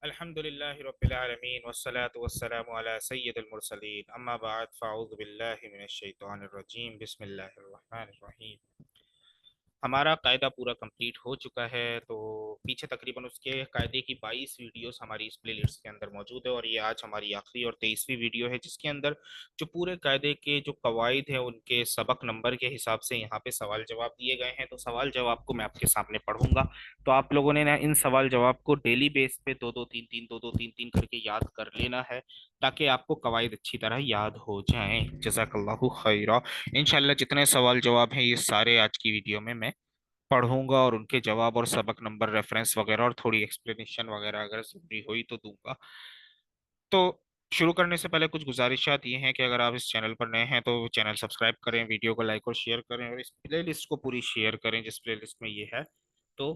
अल्हम्दुलिल्लाहि रब्बिल आलमीन वस्सलातु वस्सलामु अला सय्यिदिल मुरसलीन अम्मा बाद फ़अऊज़ु बिल्लाहि मिनश शैतानिर रजीम बिस्मिल्लाहिर रहमानिर रहीम। हमारा कायदा पूरा कंप्लीट हो चुका है। तो पीछे तकरीबन उसके कायदे की 22 वीडियोस हमारी इस प्लेलिस्ट के अंदर मौजूद है और ये आज हमारी आखिरी और 23वीं वीडियो है, जिसके अंदर जो पूरे कायदे के जो कवायद है उनके सबक नंबर के हिसाब से यहाँ पे सवाल जवाब दिए गए हैं। तो सवाल जवाब को मैं आपके सामने पढ़ूंगा। तो आप लोगों ने ना इन सवाल जवाब को डेली बेस पे दो दो तीन तीन करके याद कर लेना है, ताकि आपको कवायद अच्छी तरह याद हो जाएं। जज़ाकल्लाहु खैरा। इंशाल्लाह जितने सवाल जवाब हैं ये सारे आज की वीडियो में मैं पढ़ूंगा और उनके जवाब और सबक नंबर रेफरेंस वगैरह और थोड़ी एक्सप्लेनेशन वगैरह अगर जरूरी हुई तो दूंगा। तो शुरू करने से पहले कुछ गुजारिशात ये हैं कि अगर आप इस चैनल पर नए हैं तो चैनल सब्सक्राइब करें, वीडियो को लाइक और शेयर करें और इस प्लेलिस्ट को पूरी शेयर करें जिस प्लेलिस्ट में ये है। तो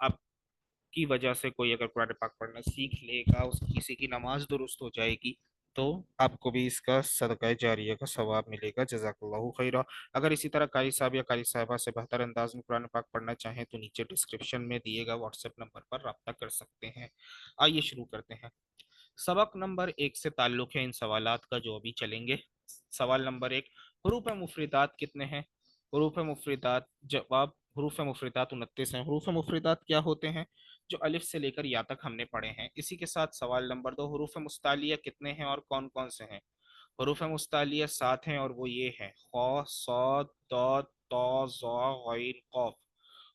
आपकी वजह से कोई अगर कुरान पाक पढ़ना सीख लेगा, उस किसी की नमाज दुरुस्त हो जाएगी, तो आपको भी इसका सदका जारिया का सवाब मिलेगा। जजाकल्लाहु खैरा। अगर इसी तरह कारी साहब या कारी साहबा से बेहतर अंदाज में कुरान पाक पढ़ना चाहें तो नीचे डिस्क्रिप्शन में दिए गए व्हाट्सएप नंबर पर राब्ता कर सकते हैं। आइए शुरू करते हैं। सबक नंबर 1 से ताल्लुक है इन सवालात का जो अभी चलेंगे। सवाल नंबर 1, हरूफ मुफरिदात कितने हैं? हरूफ मुफरिदात, जवाब हरूफ मुफरिदात 29 हैं। हरूफ मुफरिदात क्या होते हैं? जो अलिफ से लेकर या तक हमने पढ़े हैं। इसी के साथ सवाल नंबर 2, हरूफ मुस्तालिया कितने हैं और कौन कौन से हैं? हरूफ मुस्तालिया 7 हैं और वो ये हैं ख, सॉद, दौद, तौ, ज़ा, गैन, कॉफ।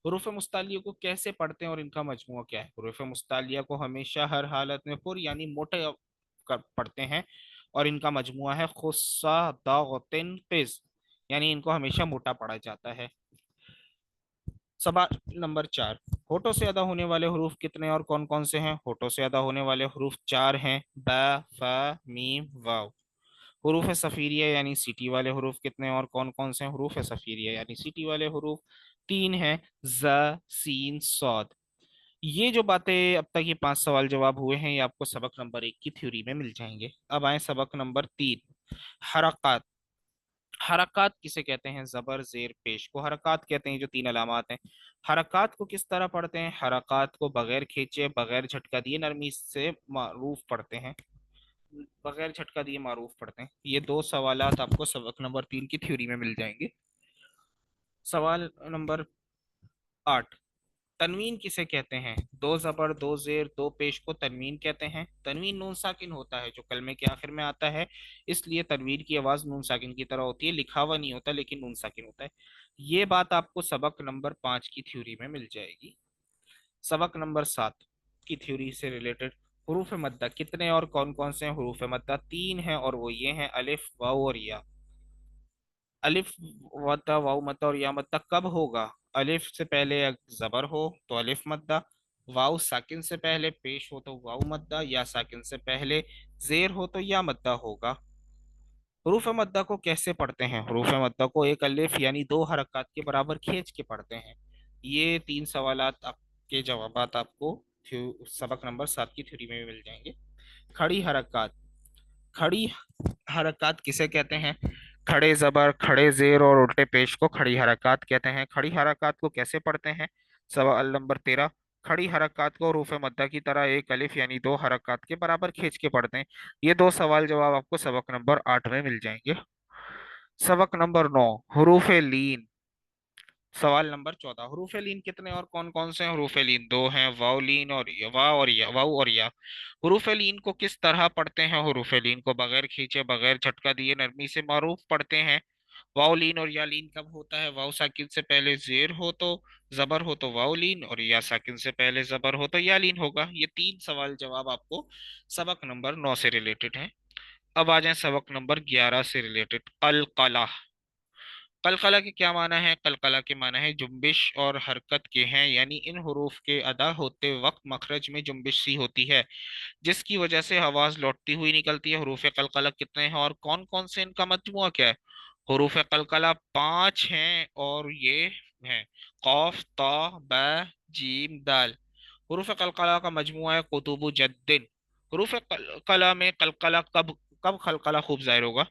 हरूफ मुस्तालिया को कैसे पढ़ते हैं और इनका मजमूआ क्या है? हरूफ मुस्तालिया को हमेशा हर हालत में पुर यानी मोटे पढ़ते हैं और इनका मजमुआ है खुस्सा दागतिन किज, यानी इनको हमेशा मोटा पढ़ा जाता है। सवाल नंबर 4, होठों से अदा होने वाले हरूफ कितने और कौन कौन से हैं? होठों से अदा होने वाले हरूफ 4 हैं, बा, फा, मीम, वाव। हरूफ सफीरिया यानी सीटी वाले हरूफ कितने और कौन कौन से हैं? हरूफ सफीरिया यानी सीटी वाले हरूफ 3 हैं, ज, सीन, सौद। ये जो बातें अब तक ये 5 सवाल जवाब हुए हैं ये आपको सबक नंबर 1 की थ्योरी में मिल जाएंगे। अब आए सबक नंबर 3, हरकत। हरकत किसे कहते हैं? जबर जेर पेश को हरकत कहते हैं। जो 3 अलामात हैं, हरकत को किस तरह पढ़ते हैं? हरकत को बगैर खींचे बगैर झटका दिए नरमी से मारूफ पढ़ते हैं। बगैर झटका दिए मारूफ पढ़ते हैं। ये दो सवालात आपको सबक नंबर 3 की थ्योरी में मिल जाएंगे। सवाल नंबर 8, तनवीन किसे कहते हैं? दो जबर दो जेर दो पेश को तनवीन कहते हैं। तनवीन नून साकिन होता है जो कलमे के आखिर में आता है, इसलिए तनवीन की आवाज नून साकिन की तरह होती है। लिखा हुआ नहीं होता लेकिन नून साकिन होता है। ये बात आपको सबक नंबर 5 की थ्योरी में मिल जाएगी। सबक नंबर 7 की थ्योरी से रिलेटेड, हरूफ मद्दा कितने और कौन कौन से हैं? हरूफ मद्दा 3 हैं और वो ये हैं अलिफ, वाव और या। अलिफ मद्दा, वाव मद्दा और या मद्दा कब होगा? अलिफ से पहले जबर हो तो अलिफ मद्दा, वाव साकिन से पहले पेश हो तो वाव मद्दा, या साकिन से पहले जेर हो तो या मद्दा होगा। हरूफ मद्दा को कैसे पढ़ते हैं? हरूफ मद्दा को एक अलिफ यानी दो हरकत के बराबर खींच के पढ़ते हैं। ये 3 सवालात आपके जवाबात आपको सबक नंबर 7 की थ्योरी में भी मिल जाएंगे। खड़ी हरकत। खड़ी हरकत किसे कहते हैं? खड़े जबर, खड़े जेर और उल्टे पेश को खड़ी हरकत कहते हैं। खड़ी हरकत को कैसे पढ़ते हैं? सवाल नंबर 13, खड़ी हरकत को रूफ मद्दा की तरह एक अलिफ यानी दो हरकत के बराबर खींच के पढ़ते हैं। ये दो सवाल जवाब आपको सबक नंबर 8 में मिल जाएंगे। सबक नंबर 9, हरूफ लीन। सवाल नंबर 14, हरूफ लीन कितने और कौन कौन से हैं? हरूफ लीन दो हैं, वाव लीन और या, वाव और या, वाव और या। हरूफ लीन को किस तरह पढ़ते हैं? हरूफ लीन को बगैर खींचे बगैर झटका दिए नरमी से मारूफ पढ़ते हैं। वाव लीन और या लीन कब होता है? वाव साकिन से पहले जेर हो तो जबर हो तो वाव लीन, और या साकिन से पहले जबर हो तो या लीन होगा। ये 3 सवाल जवाब आपको सबक नंबर 9 से रिलेटेड है। अब आ जाए सबक नंबर 11 से रिलेटेड, कलकला। कलकला के क्या माना है? कलकला के माना है जुम्बिश और हरकत के हैं, यानी इन हरूफ के अदा होते वक्त मखरज में जुम्बिश सी होती है जिसकी वजह से आवाज लौटती हुई निकलती है। हरूफ कलकला कितने हैं और कौन कौन से इनका मजमुआ क्या है? हरूफ कलकला 5 हैं और ये हैं कौफ, ता, बा, जीम, दाल। हरूफ कलकला का मजमुआ है कुतुबु जद्दिन। हरूफ कलकला में कलकला कब कब कलकला खूब जाहिर होगा?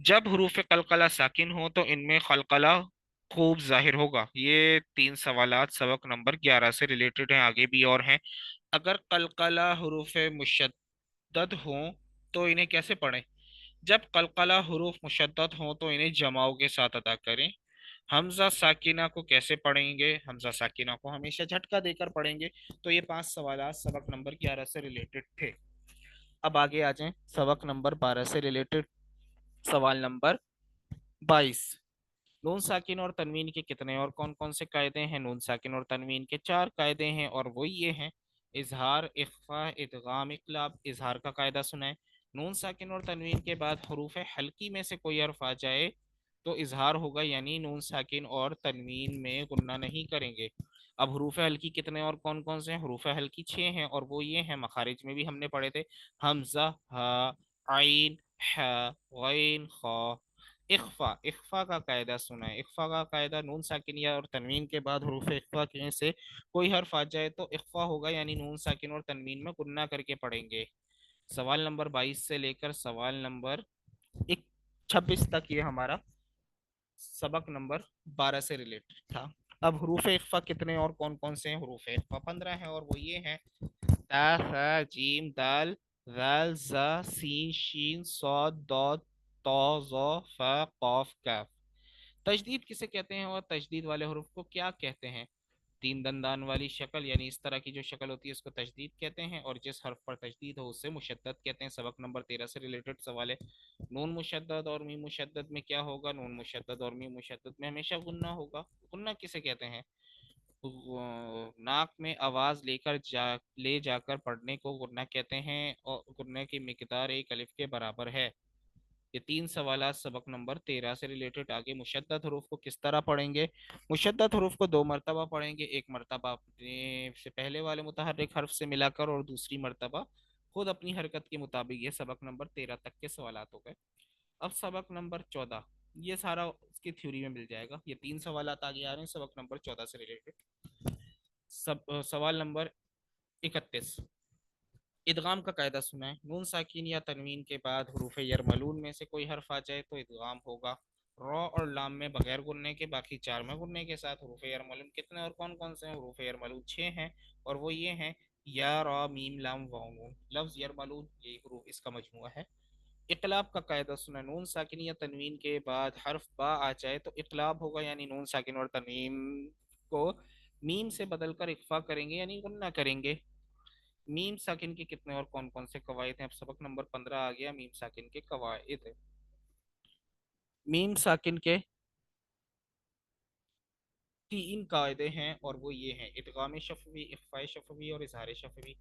जब हरूफ कलकला साकिन हो तो इनमें कलकला खूब जाहिर होगा। ये तीन सवालात सबक नंबर 11 से रिलेटेड हैं, आगे भी और हैं। अगर कलकला हरूफ मुशद्दद हों तो इन्हें कैसे पढ़ें? जब कलकला हरूफ मुशद्दद हों तो इन्हें जमाओं के साथ अदा करें। हमजा साकिना को कैसे पढ़ेंगे? हमजा साकिना को हमेशा झटका देकर पढ़ेंगे। तो ये पांच सवालात सबक नंबर 11 से रिलेटेड थे। अब आगे आ जाएं सबक नंबर 12 से रिलेटेड। सवाल नंबर 22। नून साकिन और तनवीन के कितने और कौन कौन से कायदे हैं? नून साकिन और तनवीन के चार कायदे हैं और वो ये हैं: इजहार, इख्फा, इदगाम, इकलाब। इजहार का कायदा सुनाए। नून साकिन और तनवीन के बाद हरूफ हल्की में से कोई हर्फ आ जाए तो इजहार होगा, यानी नून साकिन और तनवीन में गुन्ना नहीं करेंगे। अब हरूफ हल्की कितने और कौन कौन से हैं? हरूफ हल्की छह हैं और वो ये हैं, मखारिज में भी हमने पढ़े थे: हमजा, हा, आइन, हा, गैन, खा। इख्फा, इख्फा का कायदा सुना है। इख्फा का कायदा, नून साकिनिया और तनवीन के बाद हरूफ इख्फा के से कोई हर्फ आ जाए तो इख्फा होगा, यानी नून साकिन और तनवीन में गुन्ना करके पढ़ेंगे। सवाल नंबर 22 से लेकर सवाल नंबर 26 तक ये हमारा सबक नंबर 12 से रिलेटेड था। अब हरूफ इख्फा कितने और कौन कौन से हैं? हरूफ इख्फा 15 है और वो ये हैं: ता, सा, जीम, दाल, जाल, जा, सीन, शीन, सॉद, दौद, तौ, ज़ो, फा, कॉफ, काफ। तजदीद किसे कहते हैं और तजदीद वाले हरूफ को क्या कहते हैं? तीन दंदान वाली शक्ल, यानी इस तरह की जो शक्ल होती है उसको तजदीद कहते हैं, और जिस हर्फ पर तजदीद हो उसे मुशद्दद कहते हैं। सबक नंबर 13 से रिलेटेड सवाल है। नून मुशद्दद और मीम मुशद्दद में क्या होगा? नून मुशद्दद और मीम मुशद्दद में हमेशा गुन्ना होगा। गुन्ना किसे कहते हैं? नाक में आवाज ले जाकर पढ़ने को गुन्ना कहते हैं, और गुन्ने की मिकदार एक अलिफ के बराबर है। ये तीन सवालात सबक नंबर 13 से रिलेटेड। आगे मुशद्दद हरूफ को किस तरह पढ़ेंगे? मुशद्दद हरूफ को दो मरतबा पढ़ेंगे, एक मरतबा अपने से पहले वाले मुतहर्रिक हर्फ से मिलाकर और दूसरी मरतबा खुद अपनी हरकत के मुताबिक। ये सबक नंबर 13 तक के सवालात हो गए। अब सबक नंबर 14, ये सारा उसकी थ्योरी में मिल जाएगा। ये तीन सवालात आगे आ रहे हैं सबक नंबर 14 से रिलेटेड। सवाल नंबर 31। इदगाम का कायदा सुना है। नून साकिन या तनवीन के बाद हरूफ यरमलून में से कोई हर्फ आ जाए तो इदगाम होगा। रॉ और लाम में बगैर गुन्ने के, बाकी चार में गुन्ने के साथ। हरूफ यरमलून कितने और कौन कौन से हैं? हरूफ यरमलून छह हैं और वो ये हैं: या, रॉ, मीम, लाम, वाव, नून। लफ्ज यरमलून ये हरूफ इसका मजमूआ है। इकलाब का कायदा सुना। नून साकिन या तनवीन के बाद हर्फ बा आ जाए तो इकलाब होगा, यानी नून साकिन और तनवीन को मीम से बदलकर इख्फा करेंगे, यानी गुन्ना करेंगे। मीम साकिन के कितने और कौन कौन से कवायद हैं? अब सबक नंबर 15 आ गया मीम साकिन के कवायद। मीम साकिन के तीन कायदे हैं और वो ये हैं: इदगाम शफवी, इख्फा शफवी और इजहार शफवी।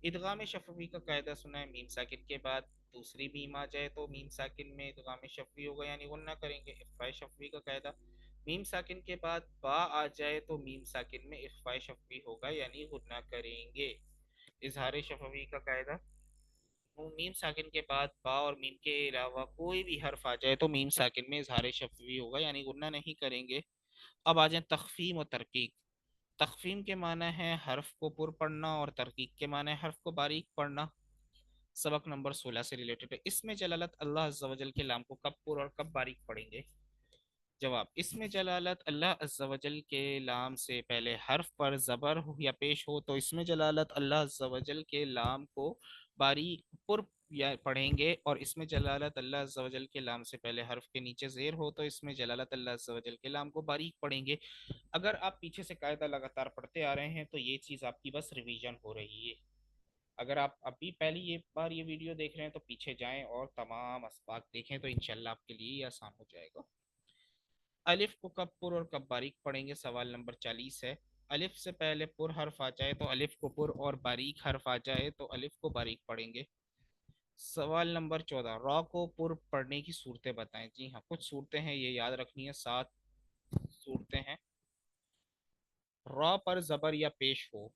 इदगाम शफवी का कायदा सुना है। मीम साकिन के बाद दूसरी मीम आ जाए तो मीम साकिन में इदगाम शफवी होगा, यानी गुन्ना करेंगे। इख्फा शफवी का कायदा, मीम साकिन के बाद बा आ जाए तो मीम साकिन में इख्फा शफवी होगा, यानी गुन्ना करेंगे। इजहार शफवी का कायदा, मीम साकिन के बाद बा और मीम के अलावा कोई भी हर्फ आ जाए तो मीम साकिन में इजहार शफवी होगा, यानी गुन्ना नहीं करेंगे। अब आ जाए तख्फीम और तरकीक। तख्फीम के माना है हर्फ को पुर पढ़ना और तरकीक के माना है हर्फ को बारीक पढ़ना। सबक नंबर 16 से रिलेटेड है। इसमें जलालत अल्लाह अज़्ज़ा वजल के नाम को कब पुर और कब बारीक पढ़ेंगे? जवाब, इसमें जलालत अल्लाह अज़्ज़ा वजल के लाम से पहले हर्फ पर ज़बर हो या पेश हो तो इसमें जलालत अल्लाह अज़्ज़ा वजल के लाम को बारीक पुर या पढ़ेंगे, और इसमें जलालत अल्लाह अज़्ज़ा वजल के लाम से पहले हर्फ के नीचे ज़ेर हो तो इसमें जलालत अल्लाह अज़्ज़ा वजल के लाम को बारीक पढ़ेंगे। अगर आप पीछे से कायदा लगातार पढ़ते आ रहे हैं तो ये चीज़ आपकी बस रिवीजन हो रही है। अगर आप अभी पहली ये बार ये वीडियो देख रहे हैं तो पीछे जाएं और तमाम असबाक देखें तो इंशाल्लाह आपके लिए ये आसान हो जाएगा। अलिफ को कब पुर और कब बारीक पढ़ेंगे? सवाल नंबर 40 है। अलिफ से पहले पुर हर्फ आ जाए तो अलिफ को पुर, और बारीक हर्फ आ जाए तो अलिफ को बारीक पढ़ेंगे। सवाल नंबर 14, रॉ को पुर पढ़ने की सूरतें बताएं। जी हाँ, कुछ सूरतें हैं, ये याद रखनी है। 7 सूरतें हैं। रॉ पर जबर या पेश हो,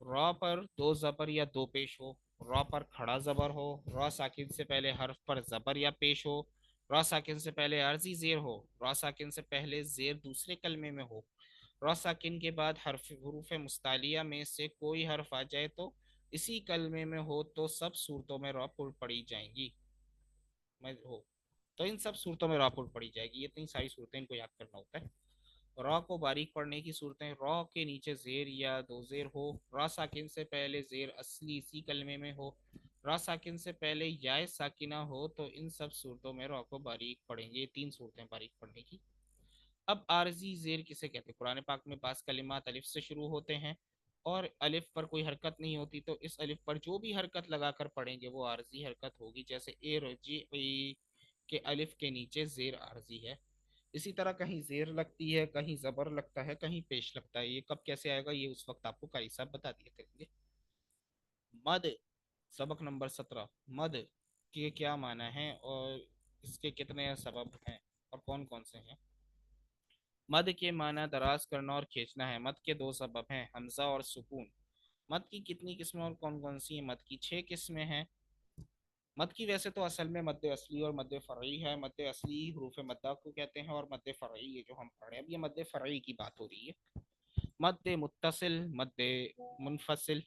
रॉ पर दो जबर या दो पेश हो, रॉ पर खड़ा जबर हो, रॉ साकिन से पहले हर्फ पर जबर या पेश हो, रॉ साकिन से पहले अर्जी जेर हो, रॉ साकिन से पहले जेर दूसरे कलमे में हो, रॉ साकिन के बाद हर्फ हरूफ मुस्तालिया में से कोई हर्फ आ जाए तो इसी कलमे में हो तो सब सूरतों में रॉ पुर पड़ी जाएंगी। मैं हो तो इन सब सूरतों में रॉ पुर पड़ी जाएगी। ये इतनी सारी सूरतें इनको याद करना होता है। रॉ को बारीक पढ़ने की सूरतें, रॉ के नीचे जेर या दो जेर हो, रॉ साकिन से पहले जेर असली इसी कलमे में हो, रॉ साकिन से पहले याय साकिना हो, तो इन सब सूरतों में रॉ को बारीक पढ़ेंगे। तीन सूरतें बारीक पढ़ने की। अब आरजी जेर किसे कहते हैं? कुरान पाक में बास कलिमात अलिफ से शुरू होते हैं और अलिफ पर कोई हरकत नहीं होती, तो इस अलिफ पर जो भी हरकत लगाकर पढ़ेंगे वो आरजी हरकत होगी। जैसे ए रजी के अलिफ के नीचे जेर आरजी है। इसी तरह कहीं जेर लगती है, कहीं जबर लगता है, कहीं पेश लगता है। ये कब कैसे आएगा ये उस वक्त आपको कारी साहब बता दिए करेंगे। मद, सबक नंबर 17। मद के क्या माना है और इसके कितने सबब हैं और कौन कौन से हैं? मद के माना दराज करना और खींचना है। मद के दो सबब हैं, हमजा और सुकून। मद की कितनी किस्में और कौन कौन सी हैं? मद की 6 किस्में हैं। मद की वैसे तो असल में मद्दे असली और मद्दे फ़रई है। मद्दे असली हरूफ मद्दा को कहते हैं और मद्दे फ़रई ये जो हम पढ़ रहे हैं अब ये मद्दे फ़रई की बात हो रही है। मद्दे मुत्तसिल, मद्दे मुनफसिल,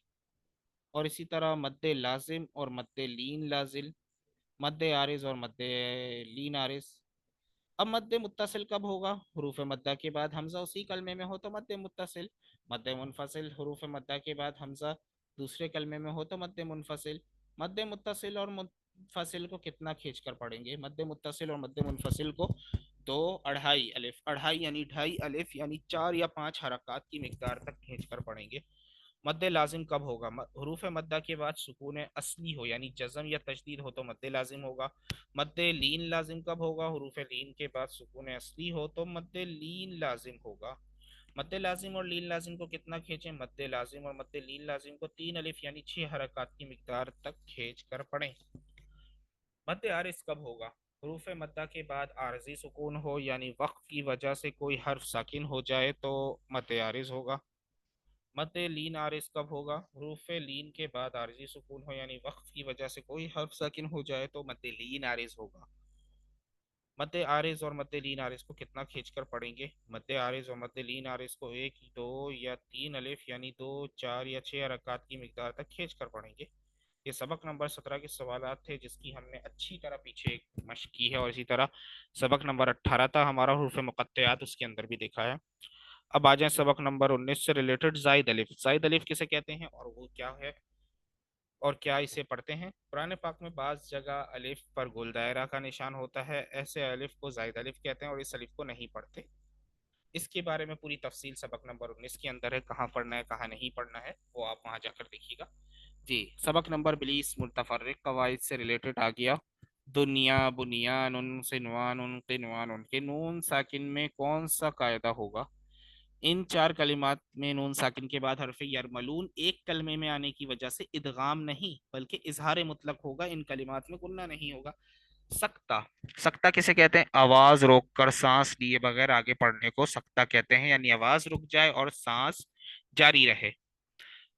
और इसी तरह मद्दे लाजिम और मद्दे लीन लाजिल, मद्दे आरिज और मद्दे लीन आरिज। अब मद्दे मुत्तसिल कब होगा? हरूफ मद्दा के बाद हमजा उसी कलमे में हो तो मद्दे मुत्तसिल। मद्दे मुनफसिल, हरूफ मद्दा के बाद हमजा दूसरे कलमे में हो तो मद्दे मुनफसिल। मद्दे मुत्तसिल और मुनफसिल को कितना खींच कर पढ़ेंगे? मद्दे मुत्तसिल और मद्दे मुनफसिल को दो अढ़ाई अलिफ, अढ़ाई यानी ढाई अलिफ यानी 4 या 5 हरकत की मिकदार तक खींच कर पढ़ेंगे। मद्द लाजिम कब होगा? हरूफ मद्दा के बाद सुकून असली हो यानी जज़म या तशदीद हो तो मद्द लाजिम होगा। मद्द लीन लाजिम कब होगा? हरूफ लीन के बाद सुकून असली हो तो मद्द लीन लाजिम होगा। मद्द लाजिम और लीन लाजिम को कितना खींचें? मद्द लाजिम और मद्द लीन लाजिम को 3 अलिफ यानी 6 हरकत की मिकदार तक खींच कर पढ़ें। मद्द आरिज कब होगा? हरूफ मद्दा के बाद आरजी सुकून हो यानी वक्फ की वजह से कोई हर्फ साकिन हो जाए तो मद्द आरिज होगा। मद लीन आरिज कब होगा? हरूफ लीन के बाद आरजी सुकून हो यानी वक्फ की वजह से कोई हर्फ साकिन हो जाए तो मद लीन आरिज होगा। मद आरिज और मद लीन आरिज को कितना खींचकर पढ़ेंगे? मद आरिज और मद लीन आरिज को 1, 2 या 3 अलिफ यानी 2, 4 या 6 हरकत की मिकदार तक खींच कर पढ़ेंगे। ये सबक नंबर 17 के सवालात थे जिसकी हमने अच्छी तरह पीछे मशक की है और इसी तरह सबक नंबर 18 था हमारा हरूफ मुक़त्तआत, उसके अंदर भी देखा है। अब आ जाए सबक नंबर 19 से रिलेटेड जायद अलिफ। जायद अलिफ किसे कहते हैं और वो क्या है और क्या इसे पढ़ते हैं? कुरान पाक में बाज़ जगह अलिफ पर गोल दायरा का निशान होता है, ऐसे अलिफ को जायद अलिफ कहते हैं और इस अलिफ को नहीं पढ़ते। इसके बारे में पूरी तफसील सबक नंबर 19 के अंदर है, कहाँ पढ़ना है कहाँ नहीं पढ़ना है वो आप वहाँ जाकर देखिएगा। जी, सबक नंबर 20 मुतफर्रिक कवाइद से रिलेटेड आ गया। दुनिया, बुनियान, सिनवान, किनवान के नून साकिन में कौन सा कायदा होगा? इन 4 कलिमात में नून साकिन के बाद हरफ यरमलून एक कलमे में आने की वजह से इदगाम नहीं बल्कि इजहार मुतलक होगा। इन कलिमात में गुन्ना नहीं होगा। सकता, सकता किसे कहते हैं? आवाज रोककर सांस लिए बगैर आगे पढ़ने को सकता कहते हैं, यानी आवाज रुक जाए और सांस जारी रहे।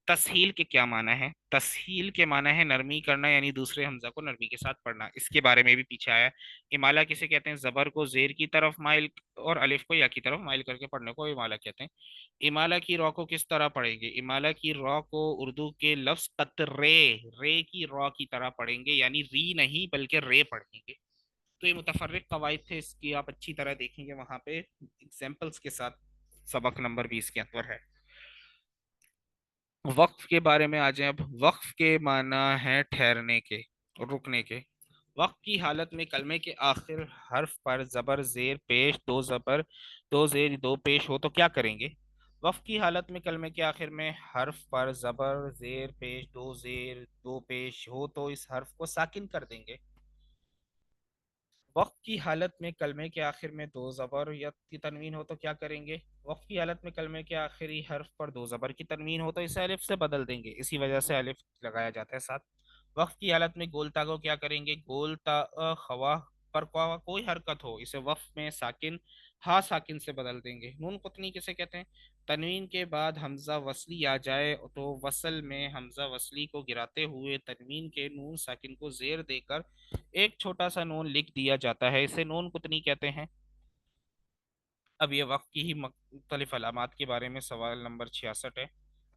तसहील के क्या माना है? तसहील के माना है नरमी करना यानी दूसरे हमजा को नरमी के साथ पढ़ना। इसके बारे में भी पीछे आया है। इमाला किसे कहते हैं? जबर को जेर की तरफ माइल और अलिफ को या की तरफ माइल करके पढ़ने को इमाला कहते हैं। इमाला की रॉ को किस तरह पढ़ेंगे? इमाला की रॉ को उर्दू के लफ्ज कतरे, रे की रॉ की तरह पढ़ेंगे, यानी री नहीं बल्कि रे पढ़ेंगे। तो ये मुतफर्रिक कवायद थे, इसकी आप अच्छी तरह देखेंगे वहां पे एग्जाम्पल्स के साथ। सबक नंबर 20 के अंदर है। वक्फ के बारे में आ जाए अब। वक्फ के माना है ठहरने के, रुकने के। वक्फ की हालत में कलमे के आखिर हर्फ पर जबर जेर पेश दो जबर दो जेर दो पेश हो तो क्या करेंगे? वक्फ की हालत में कलमे के आखिर में हर्फ पर जबर जेर पेश दो जेर दो पेश हो तो इस हर्फ को साकिन कर देंगे। वक्त की हालत में कलमे के आखिर में दो ज़बर या की तनवीन हो तो क्या करेंगे? वक्त की हालत में कलमे के आखिरी हर्फ पर दो ज़बर की तनवीन हो तो इसे अलिफ से बदल देंगे, इसी वजह से अलिफ लगाया जाता है साथ। वक्त की हालत में गोल ता को क्या करेंगे? गोल ता खवा पर कोई हरकत हो इसे वक्त में साकिन हा साकिन से बदल देंगे। नून कुतनी किसे कहते हैं? तनवीन के बाद हमजा वसली आ जाए तो वसल में हमजा वसली को गिराते हुए तनवीन के नून साकिन को जेर देकर एक छोटा सा नून लिख दिया जाता है, इसे नून कुतनी कहते हैं। अब ये वक्फ की ही मुख्तलिफ अलामात के बारे में सवाल नंबर 66 है।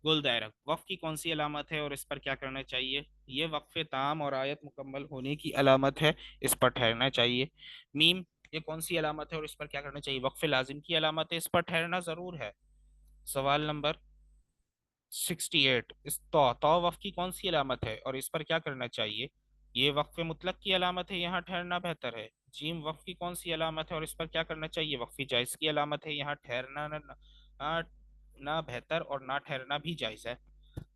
गुल दायरा वक्फ की कौन सी अलामत है और इस पर क्या करना चाहिए? ये वक्फ ताम और आयत मुकम्मल होने की अलामत है, इस पर ठहरना चाहिए। मीम, ये कौन सी अलामत है और इस पर क्या करना चाहिए? वक्फ लाजिम की अलामत है, इस पर ठहरना जरूर है। सवाल नंबर 68, इस तो वक्फ की कौन सी अलामत है और इस पर क्या करना चाहिए? ये वक्फ मुतलक की अलामत है, यहाँ ठहरना बेहतर है। जीम, वक्फ की कौन सी अलामत है और इस पर क्या करना चाहिए? वक्फी जायज की अलामत है, यहाँ ठहरना ना बेहतर और ना ठहरना भी जायज है।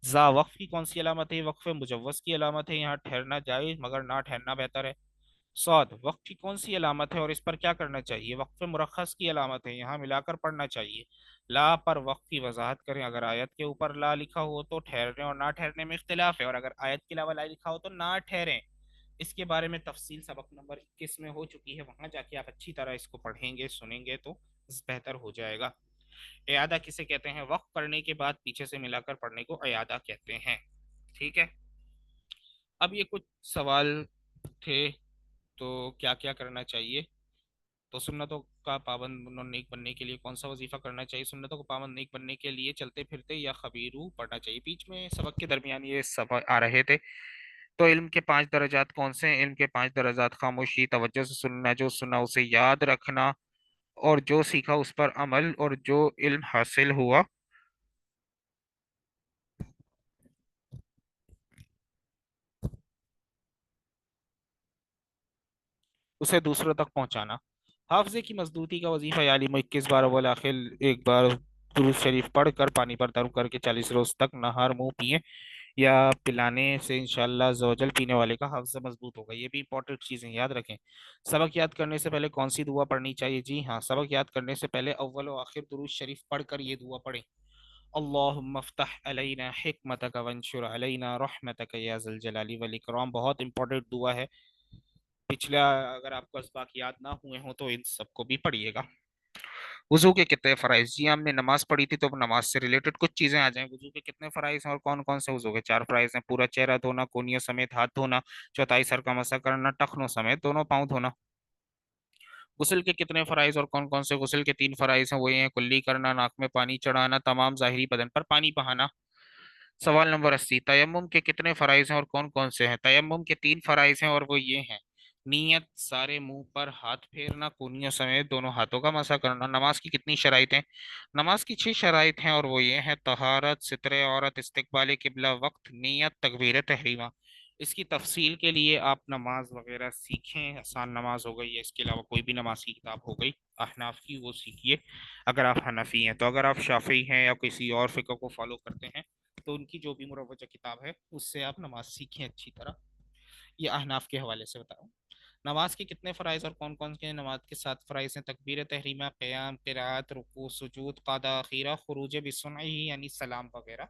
जा, वक्फ की कौन सी अलामत है? वक्फ मुजव्वज की अलामत है, यहाँ ठहरना जायज मगर ना ठहरना बेहतर है। सौद, वक्त की कौन सी अलामत है और इस पर क्या करना चाहिए? वक्फ मुरखस की अलामत है, यहाँ मिलाकर पढ़ना चाहिए। ला पर वक्त की वजाहत करें। अगर आयत के ऊपर ला लिखा हो तो ठहरने और ना ठहरने में इख्तिलाफ है, और अगर आयत के अलावा ला लिखा हो तो ना ठहरें। इसके बारे में तफसील सबक नंबर 21 में हो चुकी है, वहां जाके आप अच्छी तरह इसको पढ़ेंगे सुनेंगे तो बेहतर हो जाएगा। अयादा किसे कहते हैं? वक्त पढ़ने के बाद पीछे से मिलाकर पढ़ने को अयादा कहते हैं। ठीक है। अब ये कुछ सवाल थे, तो क्या क्या करना चाहिए? तो सुन्नतों का पाबंद नेक बनने के लिए कौन सा वजीफा करना चाहिए? सुन्नतों को पाबंद नेक बनने के लिए चलते फिरते या खबीरू पढ़ना चाहिए। बीच में सबक के दरमियान ये सब आ रहे थे। तो इल्म के 5 दर्जात कौन से हैं? इल्म के 5 दर्जात: खामोशी, तवज्जो से सुनना, जो सुना उसे याद रखना, और जो सीखा उस पर अमल, और जो इल्म हासिल हुआ उसे दूसरों तक पहुंचाना। हाफजे की मजदूरी का वजीफा याली में 21 बार अव्वल आखिर एक बार दुरूद शरीफ पढ़कर पानी पर दम करके 40 रोज तक नहर मुंह पिए या पिलाने से इंशाअल्लाह अज़्ज़वजल पीने वाले का हाफजा मजबूत होगा। ये भी इंपॉर्टेंट चीजें याद रखें। सबक याद करने से पहले कौन सी दुआ पढ़नी चाहिए? जी हाँ, सबक याद करने से पहले अव्वल और आखिर दुरूद शरीफ पढ़कर ये दुआ पढ़ें। अल्लाहुम्मा फ़्तह अलैना हिकमतक वंशुर अलैना रहमतक या ज़ल जलाली वल इकराम। बहुत इंपॉर्टेंट दुआ है। पिछला अगर आपको असबाक याद ना हुए हों तो इन सबको भी पढ़िएगा। वजू के कितने फराइज? जी, हमने नमाज पढ़ी थी तो अब नमाज से रिलेटेड कुछ चीजें आ जाएं। वजू के कितने फराइज हैं और कौन कौन से? वजू के 4 फराइज हैं: पूरा चेहरा धोना, कोनियों समेत हाथ धोना, चौथाई सर का मसा करना, टखनों समेत दोनों पाँव धोना। गुस्ल के कितने फराइज और कौन कौन से? गुस्ल के 3 फराइज हैं, वो ये हैं: कुल्ली करना, नाक में पानी चढ़ाना, तमाम जाहिरी बदन पर पानी बहाना। सवाल नंबर 80, तयम्मुम के कितने फराइज हैं और कौन कौन से हैं? तयम्मुम के 3 फराइज हैं और वो ये हैं: नीयत, सारे मुंह पर हाथ फेरना, कूनियों समेत दोनों हाथों का मसा करना। नमाज की कितनी शराइत हैं? नमाज की 6 शराइत हैं और वो ये हैं: तहारत, सितरे औरत, इस्तिकबाल किबला, वक्त, नीयत, तकबीर तहरीमा। इसकी तफसील के लिए आप नमाज वगैरह सीखें। आसान नमाज हो गई या इसके अलावा कोई भी नमाज की किताब हो गई अहनाफ की, वो सीखिए अगर आप हनफी हैं। तो अगर आप शाफी हैं या किसी और फिक़ह को फॉलो करते हैं तो उनकी जो भी मुरव्वजा किताब है उससे आप नमाज सीखें अच्छी तरह। ये अहनाफ के हवाले से बता रहा हूँ। नमाज के कितने फ़राइज़ और कौन कौन से? नमाज के 7 फ़राइज़ हैं: तकबीर तहरीमा, क़याम, क़िराअत, रुकू, सुजूद, क़ादा, खीरा, खुरूज बिस्मिल्लाह यानी सलाम वगैरह।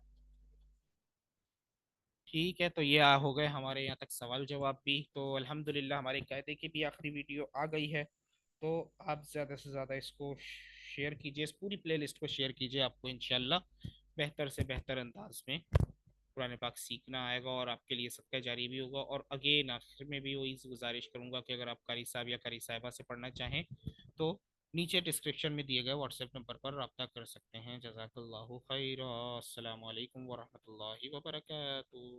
ठीक है, तो ये हो गए हमारे यहाँ तक सवाल जवाब भी। तो अल्हम्दुलिल्लाह हमारे कायदे की भी आखिरी वीडियो आ गई है। तो आप ज़्यादा से ज़्यादा इसको शेयर कीजिए, इस पूरी प्लेलिस्ट को शेयर कीजिए। आपको इंशाल्लाह बेहतर से बेहतर अंदाज में कुरान पाक सीखना आएगा और आपके लिए सदका जारी भी होगा। और अगेन आखिर में भी वही गुजारिश करूंगा कि अगर आप कारी साहब या कारी साहिबा से पढ़ना चाहें तो नीचे डिस्क्रिप्शन में दिए गए व्हाट्सएप नंबर पर रब्ता कर सकते हैं। जज़ाकल्लाहु खैरा। अस्सलामु अलैकुम वरहमतुल्लाहि वबरकातुहू।